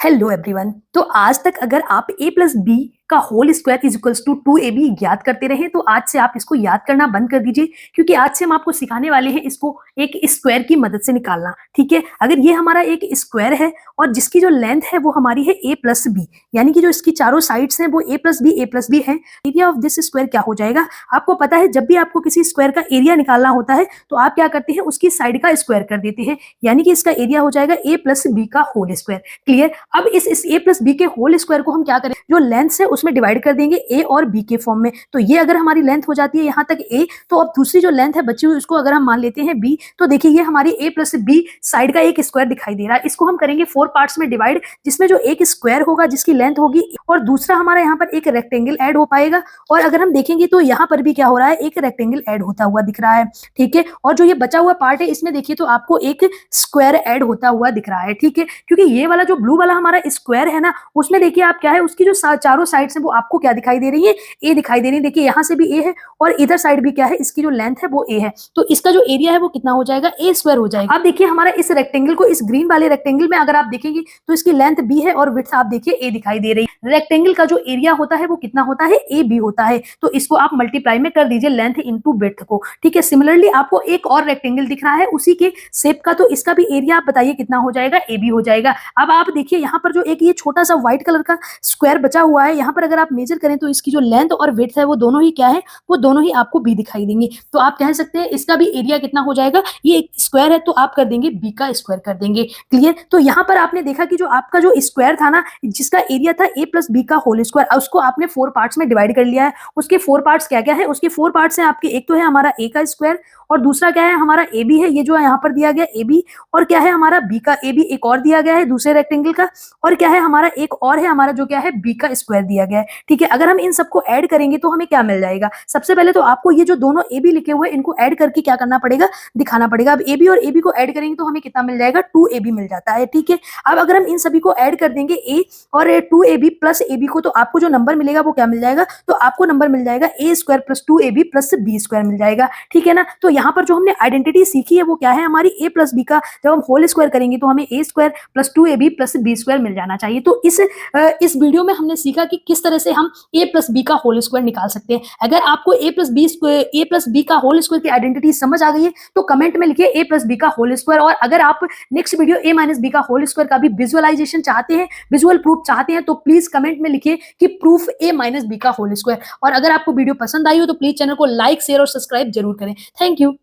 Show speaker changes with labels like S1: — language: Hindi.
S1: Hello everyone. तो आज तक अगर आप a प्लस बी का whole square is equals to 2ab याद करते रहे तो आज से आप इसको याद करना बंद कर दीजिए, क्योंकि आज से हम आपको सिखाने वाले हैं इसको एक स्क्वायर की मदद से निकालना। ठीक है, अगर ये हमारा एक स्क्वायर है और जिसकी जो लेंथ है वो हमारी है a प्लस बी, यानी कि जो इसकी चारों साइड्स हैं वो a प्लस बी है। एरिया ऑफ दिस स्क्वायर क्या हो जाएगा? आपको पता है जब भी आपको किसी स्क्वायर का एरिया निकालना होता है तो आप क्या करते हैं, उसकी साइड का स्क्वायर कर देते हैं, यानी कि इसका एरिया हो जाएगा a प्लस बी का होल स्क्वायर। क्लियर? अब इस a प्लस बी के होल स्क्वायर को हम क्या करें, जो लेंथ है उसमें डिवाइड कर देंगे a और b के फॉर्म में। तो ये अगर हमारी लेंथ हो जाती है यहाँ तक a, तो अब दूसरी जो लेंथ है बची हुई उसको अगर हम मान लेते हैं b, तो देखिए ये हमारी a प्लस बी साइड का एक स्क्वायर दिखाई दे रहा है। इसको हम करेंगे 4 पार्ट्स में डिवाइड, जिसमें जो एक स्क्वायर होगा जिसकी लेंथ होगी और दूसरा हमारा यहाँ पर एक रेक्टेंगल ऐड हो पाएगा। और अगर हम देखेंगे तो यहाँ पर भी क्या हो रहा है, एक रेक्टेंगल ऐड होता हुआ दिख रहा है। ठीक है, और जो ये बचा हुआ पार्ट है इसमें देखिए तो आपको एक स्क्वायर ऐड होता हुआ दिख रहा है। ठीक है, क्योंकि ये वाला जो ब्लू वाला हमारा स्क्वायर है ना, उसमें देखिए आप क्या है, उसकी जो चारों साइड्स हैं वो आपको क्या दिखाई दे रही है, ए दिखाई दे रही है। देखिए यहाँ से भी ए है और इधर साइड भी क्या है, इसकी जो लेंथ है वो ए है, तो इसका जो एरिया है वो कितना हो जाएगा, ए स्क्वायर हो जाएगा। अब देखिए हमारा इस रेक्टेंगल को, इस ग्रीन वाले रेक्टेंगल में अगर आप देखेंगे तो इसकी लेंथ बी है और विड्थ आप देखिए ए दिखाई दे रही है। रेक्टेंगल का जो एरिया होता है वो कितना होता है, ए बी होता है, तो इसको आप मल्टीप्लाई में कर दीजिए लेंथ इनटू विड्थ को। ठीक है, सिमिलरली आपको एक और रेक्टेंगल दिख रहा है उसी के शेप का, तो इसका भी एरिया आप बताइए कितना हो जाएगा, ए बी हो जाएगा। अब आप देखिए यहाँ पर जो एक ये छोटा सा व्हाइट कलर का स्क्वायर बचा हुआ है, यहाँ पर अगर आप मेजर करें तो इसकी जो लेंथ और विड्थ है वो दोनों ही क्या है, वो दोनों ही आपको बी दिखाई देंगे। तो आप कह सकते हैं इसका भी एरिया कितना हो जाएगा, ये एक स्क्वायर है तो आप कर देंगे बी का स्क्वायर कर देंगे। क्लियर? तो यहाँ पर आपने देखा कि जो आपका जो स्क्वायर था ना, जिसका एरिया था ए प्लस बी का होल स्क्वायर, उसको आपने 4 पार्ट्स में डिवाइड कर लिया है। उसके 4 पार्ट्स क्या क्या है, उसके 4 पार्ट्स हैं आपके, एक तो है हमारा ए का स्क्वायर और दूसरा क्या है हमारा ए बी है, ये जो यहाँ पर दिया गया ए बी, और क्या है हमारा बी का ए बी एक और दिया गया है दूसरे रेक्टेंगल का, और क्या है हमारा एक और है हमारा जो क्या है बी का स्क्वायर दिया गया है। ठीक है, अगर हम इन सबको ऐड करेंगे तो हमें क्या मिल जाएगा, सबसे पहले तो आपको ये जो दोनों ए बी लिखे हुए हैं इनको ऐड करके क्या करना पड़ेगा, दिखाना पड़ेगा। अब ए बी और ए बी को ऐड करेंगे तो हमें कितना मिल जाएगा, 2ab मिल जाता है। ठीक है, अब अगर हम इन सभी को ऐड कर देंगे ए और 2ab प्लस ए बी को, तो आपको जो नंबर मिलेगा वो क्या मिल जाएगा, तो आपको नंबर मिल जाएगा A square plus 2ab plus B square मिल जाएगा। ठीक है ना, तो यहाँ पर जो हमने आइडेंटिटी सीखी है वो क्या है, हमारी ए प्लस बी का जब हम होल स्क्वायर करेंगे तो हमें A square plus 2ab plus B square मिल जाना चाहिए। तो इस वीडियो में हमने सीखा कि किस तरह से हम ए प्लस बी का होल स्क्वायर निकाल सकते हैं। अगर आपको ए प्लस बी का होल स्क्वायर की आइडेंटिटी समझ आ गई है तो कमेंट में लिखिए ए प्लस बी का होल स्क्वायर। और अगर आप नेक्स्ट वीडियो ए माइनस बी का होल स्क्वायर का भी विजुअलाइजेशन चाहते हैं, विजुअल प्रूफ चाहते हैं, तो प्लीज कमेंट में लिखिए कि प्रूफ ए माइनस बी का होल स्क्वायर। और अगर आपको वीडियो पसंद आई हो तो प्लीज चैनल को लाइक शेयर और सब्सक्राइब जरूर करें। Thank you.